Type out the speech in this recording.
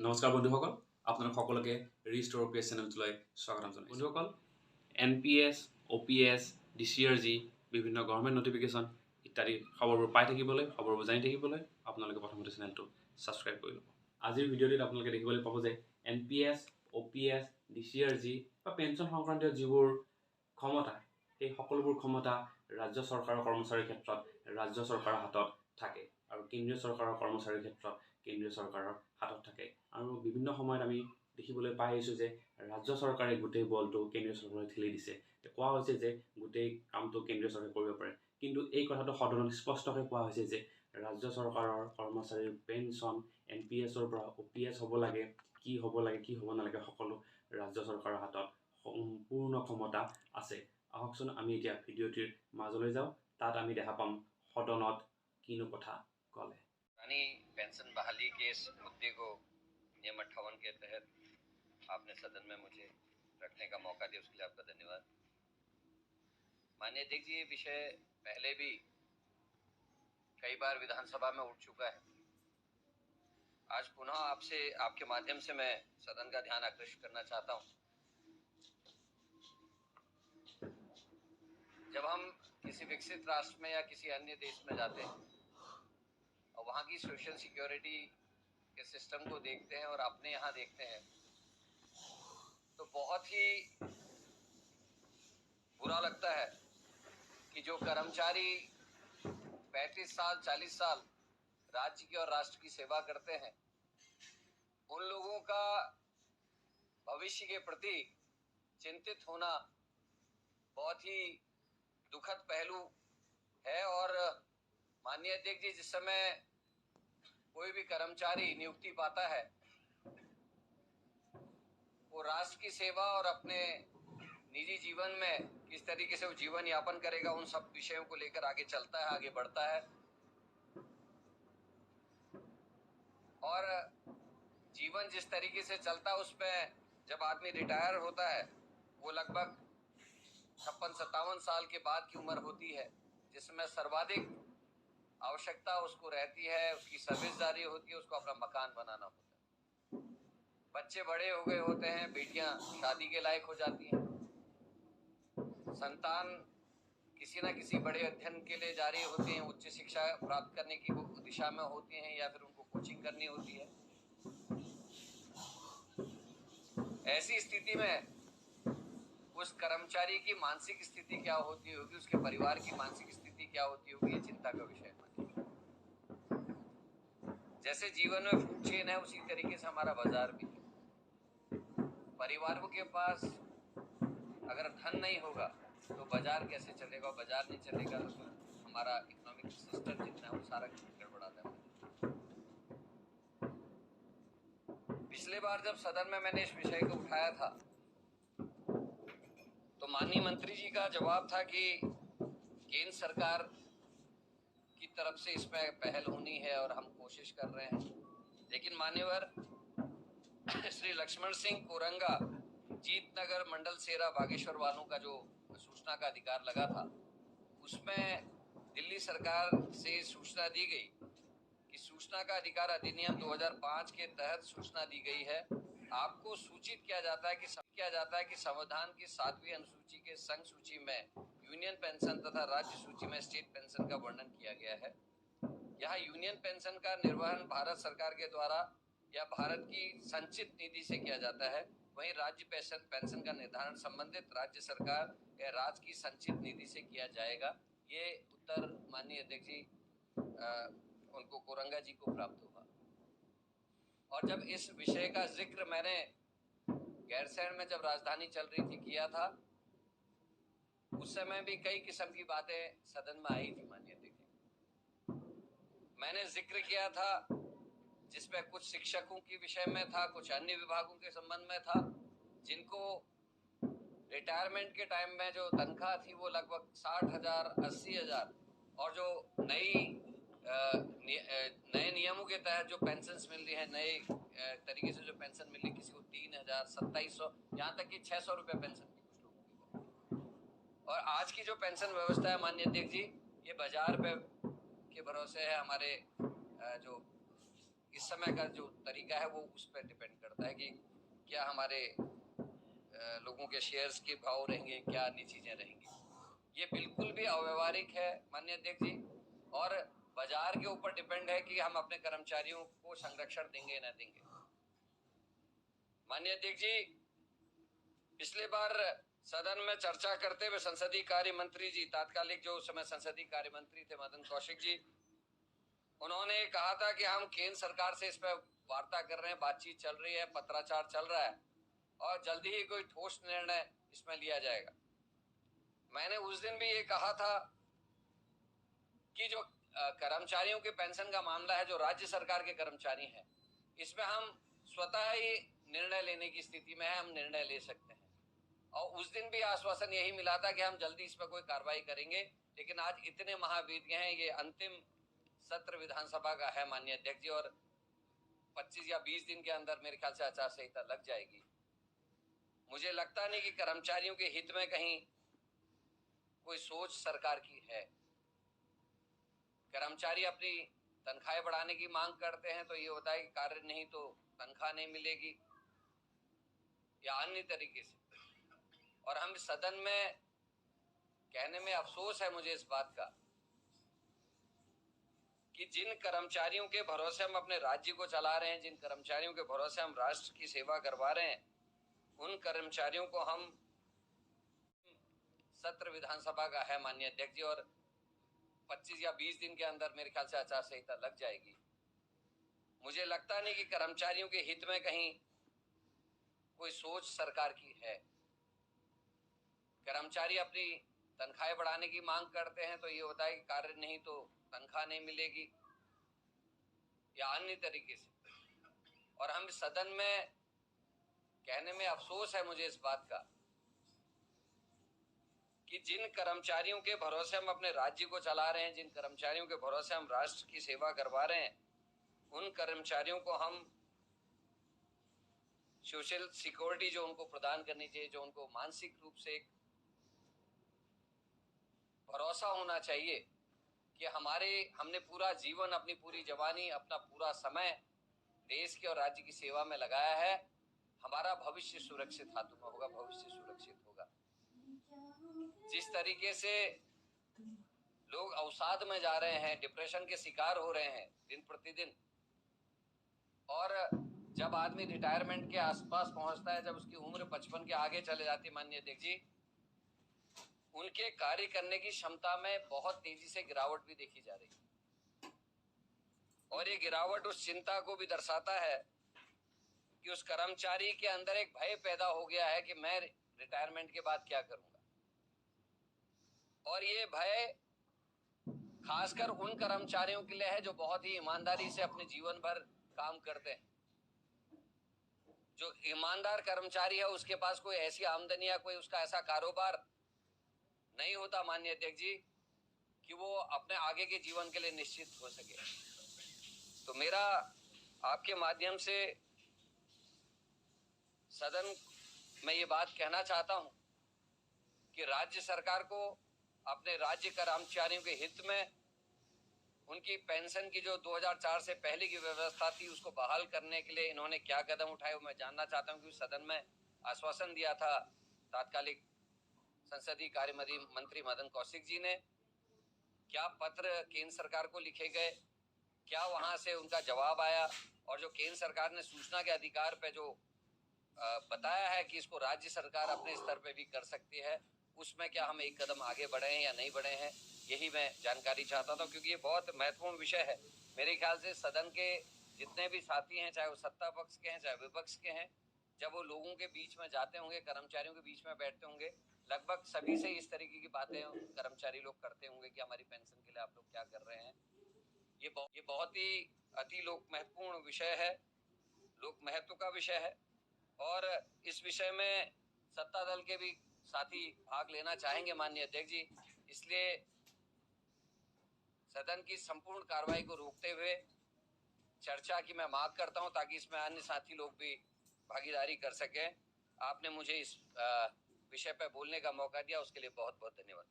নমস্কাৰ বন্ধুসকল, আপোনালোক সকলোকে ৰিষ্টৰ অ' পি এছ চেনেলটোলৈ স্বাগতম জনাইছোঁ। বন্ধুসকল, NPS, OPS, DCRG, বিভিন্ন গভৰ্ণমেণ্ট নটিফিকেশ্যন ইত্যাদি খবৰবোৰ পাই থাকিবলৈ, খবৰবোৰ জানি থাকিবলৈ আপোনালোকে প্ৰথমতে চেনেলটো ছাবস্ক্ৰাইব কৰি ল'ব। আজিৰ ভিডিঅ'টিত আপোনালোকে দেখিবলৈ পাব যে NPS, OPS, DCRG বা পেঞ্চন সংক্ৰান্তীয় যিবোৰ ক্ষমতা, সেই সকলোবোৰ ক্ষমতা ৰাজ্য চৰকাৰৰ কৰ্মচাৰীৰ ক্ষেত্ৰত ৰাজ্য চৰকাৰৰ হাতত থাকে আৰু কেন্দ্ৰীয় চৰকাৰৰ কৰ্মচাৰীৰ ক্ষেত্ৰত কেন্দ্ৰীয় চৰকাৰৰ হাতত থাকে। আৰু বিভিন্ন সময়ত আমি দেখিবলৈ পাই আহিছোঁ যে ৰাজ্য চৰকাৰে গোটেই বলটো কেন্দ্ৰীয় চৰকাৰে ঠেলি দিছে। কোৱা হৈছে যে গোটেই কামটো কেন্দ্ৰীয় চৰকাৰে কৰিব পাৰে, কিন্তু এই কথাটো সদনত স্পষ্টকৈ কোৱা হৈছে যে ৰাজ্য চৰকাৰৰ কৰ্মচাৰীৰ পেঞ্চন NPSৰ পৰা OPS হ'ব লাগে, কি হ'ব লাগে কি হ'ব নালাগে সকলো ৰাজ্য চৰকাৰৰ হাতত সম্পূৰ্ণ ক্ষমতা আছে। আহকচোন আমি এতিয়া ভিডিঅ'টিৰ মাজলৈ যাওঁ। তাত আমি দেখা পাম সদনত কিনো কথা ক'লে। पेंशन बहाली के इस मुद्दे को नियम 58 के तहत आपने सदन में मुझे रखने का मौका दिया, उसके लिए आपका धन्यवाद। माननीय अध्यक्ष जी, ये विषय पहले भी कई बार विधानसभा में उठ चुका है। आज पुनः आपसे, आपके माध्यम से मैं सदन का ध्यान आकर्षित करना चाहता हूं। जब हम किसी विकसित राष्ट्र में या किसी अन्य देश में जाते हैं और वहाँ की सोशल सिक्योरिटी के सिस्टम को देखते हैं और अपने यहाँ देखते हैं, तो बहुत ही बुरा लगता है कि जो कर्मचारी 35 साल 40 साल राज्य की और राष्ट्र की सेवा करते हैं, उन लोगों का भविष्य के प्रति चिंतित होना बहुत ही दुखद पहलू है। और माननीय अध्यक्ष जी, जिस समय कोई भी कर्मचारी नियुक्ति पाता है, वो राष्ट्र की सेवा और अपने निजी जीवन में किस तरीके से वो जीवन यापन करेगा, उन सब विषयों को लेकर आगे चलता है, आगे बढ़ता है। और जीवन जिस तरीके से चलता है, उसमें जब आदमी रिटायर होता है, वो लगभग 56-57 साल के बाद की उम्र होती है, जिसमें सर्वाधिक आवश्यकता उसको रहती है, उसकी सर्विस जारी होती है, उसको अपना मकान बनाना होता है। बच्चे बड़े हो गए होते हैं, बेटियां शादी के लायक हो जाती हैं, संतान किसी न किसी बड़े अध्ययन के लिए जा रही होती हैं, उच्च शिक्षा प्राप्त करने की दिशा में होती हैं, या फिर उनको कोचिंग करनी होती है। ऐसी स्थिति में उस कर्मचारी की मानसिक स्थिति क्या होती होगी, उसके परिवार की मानसिक स्थिति क्या होती होगी, ये चिंता का विषय है। जैसे जीवन में फूड चेन है, उसी तरीके से हमारा बाजार भी है। परिवारों के पास अगर धन नहीं होगा तो बाजार कैसे चलेगा, बाजार नहीं चलेगा तो फिर हमारा इकोनॉमिक सिस्टम जितना है वो सारा गड़बड़ाता है। पिछले बार जब सदन में मैंने इस विषय को उठाया था, तो माननीय मंत्री जी का जवाब था कि केंद्र सरकार की तरफ से इसमें पहल होनी है और हम कोशिश कर रहे हैं। लेकिन मान्यवर श्री लक्ष्मण सिंह कोरंगा, जीतनगर मंडल सेरा बागेश्वर वालों का जो सूचना का अधिकार लगा था, उसमें दिल्ली सरकार से सूचना दी गई कि सूचना का अधिकार अधिनियम 2005 के तहत सूचना दी गई है। आपको सूचित किया जाता है कि संविधान की 7वीं अनुसूची के संघ सूची में यूनियन पेंशन तथा राज्य सूची में स्टेट पेंशन का वर्णन किया गया है। यहाँ यूनियन पेंशन का निर्वहन भारत सरकार के द्वारा या भारत की संचित निधि से किया जाता है, वहीं राज्य पेंशन का निर्धारण संबंधित राज्य सरकार या राज्य की संचित निधि से किया जाएगा। ये उत्तर माननीय अध्यक्ष जी उनको कोरंगा जी को प्राप्त होगा। और जब इस विषय का जिक्र मैंने गैरसैंण में जब राजधानी चल रही थी किया था, उस समय भी कई किस्म की बातें सदन में आई थी। माननीय अध्यक्ष जी, मैंने जिक्र किया था जिसमें कुछ शिक्षकों के विषय में था, कुछ अन्य विभागों के संबंध में था, जिनको रिटायरमेंट के टाइम में जो तनख्वाह थी वो लगभग 60,000 80,000, और जो नए नियमों के तहत जो पेंशन मिल रही है, नए तरीके से जो पेंशन मिल रही, किसी को 3,000 2700, यहाँ तक कि 600 रुपये पेंशन की कुछ लोगों की। और आज की जो पेंशन व्यवस्था है माननीय अध्यक्ष जी, ये बाजार पे के भरोसे है। हमारे जो इस समय का जो तरीका है वो उस पर डिपेंड करता है कि क्या हमारे लोगों के शेयर्स के भाव रहेंगे, क्या अन्य चीजें रहेंगी। ये बिल्कुल भी अव्यवहारिक है माननीय अध्यक्ष जी, और बाजार के ऊपर डिपेंड है कि हम अपने कर्मचारियों को संरक्षण देंगे न देंगे। माननीय अध्यक्ष जी, पिछले बार सदन में चर्चा करते हुए संसदीय कार्य मंत्री जी, तात्कालिक जो उस समय संसदीय कार्य मंत्री थे मदन कौशिक जी, उन्होंने कहा था कि हम केंद्र सरकार से इस पर वार्ता कर रहे हैं, बातचीत चल रही है, पत्राचार चल रहा है और जल्दी ही कोई ठोस निर्णय इसमें लिया जाएगा। मैंने उस दिन भी ये कहा था कि जो कर्मचारियों के पेंशन का मामला है, जो राज्य सरकार के कर्मचारी हैं, इसमें हम स्वतः ही निर्णय लेने की स्थिति में है, हम निर्णय ले सकते हैं। और उस दिन भी आश्वासन यही मिला था कि हम जल्दी इस पर कोई कार्रवाई करेंगे। लेकिन आज इतने माह बीत गए हैं, ये अंतिम सत्र विधानसभा का है माननीय अध्यक्ष जी, और 25 या 20 दिन के अंदर मेरे ख्याल से आचार संहिता लग जाएगी। मुझे लगता नहीं कि कर्मचारियों के हित में कहीं कोई सोच सरकार की है। कर्मचारी अपनी तनख्वाहें बढ़ाने की मांग करते हैं तो ये होता है कि कार्य नहीं तो तनख्वाह नहीं मिलेगी या अन्य तरीके से। और हम सदन में कहने में अफसोस है मुझे इस बात का कि जिन कर्मचारियों के भरोसे हम अपने राज्य को चला रहे हैं, जिन कर्मचारियों के भरोसे हम राष्ट्र की सेवा करवा रहे हैं, उन कर्मचारियों को हम सत्र विधानसभा का है माननीय अध्यक्ष जी, और 25 या 20 दिन के अंदर मेरे ख्याल से आचार संहिता लग जाएगी। मुझे लगता नहीं कि कर्मचारियों के हित में कहीं कोई सोच सरकार की है। कर्मचारी अपनी तनख्वाहें बढ़ाने की मांग करते हैं तो ये होता है कि कार्य नहीं तो तनख्वाह नहीं मिलेगी या अन्य तरीके से। और हम सदन में कहने में अफसोस है मुझे इस बात का कि जिन कर्मचारियों के भरोसे हम अपने राज्य को चला रहे हैं, जिन कर्मचारियों के भरोसे हम राष्ट्र की सेवा करवा रहे हैं, उन कर्मचारियों को हम सोशल सिक्योरिटी जो उनको प्रदान करनी चाहिए, जो उनको मानसिक रूप से एक भरोसा होना चाहिए कि हमने पूरा जीवन, अपनी पूरी जवानी, अपना पूरा समय देश के और राज्य की सेवा में लगाया है, हमारा भविष्य सुरक्षित हाथों में होगा, भविष्य सुरक्षित होगा। जिस तरीके से लोग अवसाद में जा रहे हैं, डिप्रेशन के शिकार हो रहे हैं दिन प्रतिदिन, और जब आदमी रिटायरमेंट के आसपास पहुंचता है, जब उसकी उम्र 55 के आगे चले जाती है माननीय अध्यक्ष जी, उनके कार्य करने की क्षमता में बहुत तेजी से गिरावट भी देखी जा रही है। और ये गिरावट उस चिंता को भी दर्शाता है कि उस कर्मचारी के अंदर एक भय पैदा हो गया है कि मैं रिटायरमेंट के बाद क्या करूंगा। और ये भय खासकर उन कर्मचारियों के लिए है जो बहुत ही ईमानदारी से अपने जीवन भर काम करते हैं। जो ईमानदार कर्मचारी है उसके पास कोई ऐसी आमदनी या कोई उसका ऐसा कारोबार नहीं होता माननीय अध्यक्ष जी कि वो अपने आगे के जीवन के लिए निश्चित हो सके। तो मेरा आपके माध्यम से सदन में ये बात कहना चाहता हूं कि राज्य सरकार को अपने राज्य कर्मचारियों के हित में उनकी पेंशन की जो 2004 से पहले की व्यवस्था थी उसको बहाल करने के लिए इन्होंने क्या कदम उठाए, मैं जानना चाहता हूं। कि सदन में आश्वासन दिया था तात्कालिक संसदीय कार्य मंत्री मदन कौशिक जी ने, क्या पत्र केंद्र सरकार को लिखे गए, क्या वहां से उनका जवाब आया, और जो केंद्र सरकार ने सूचना के अधिकार पे जो बताया है कि इसको राज्य सरकार अपने स्तर पे भी कर सकती है, उसमें क्या हम एक कदम आगे बढ़े हैं या नहीं बढ़े हैं, यही मैं जानकारी चाहता था। क्योंकि ये बहुत महत्वपूर्ण विषय है। मेरे ख्याल से सदन के जितने भी साथी हैं, चाहे वो सत्ता पक्ष के हैं चाहे विपक्ष के हैं, जब वो लोगों के बीच में जाते होंगे, कर्मचारियों के बीच में बैठते होंगे, लगभग सभी से इस तरीके की बातें कर्मचारी लोग करते होंगे कि हमारी पेंशन के लिए आप लोग क्या कर रहे हैं। ये बहुत ही अति लोक महत्वपूर्ण विषय है, लोक महत्व का विषय है, और इस विषय में सत्ता दल के भी साथी भाग लेना चाहेंगे माननीय अध्यक्ष जी। इसलिए सदन की संपूर्ण कार्रवाई को रोकते हुए चर्चा की मैं मांग करता हूं, ताकि इसमें अन्य साथी लोग भी भागीदारी कर सकें। आपने मुझे इस विषय पर बोलने का मौका दिया, उसके लिए बहुत बहुत धन्यवाद।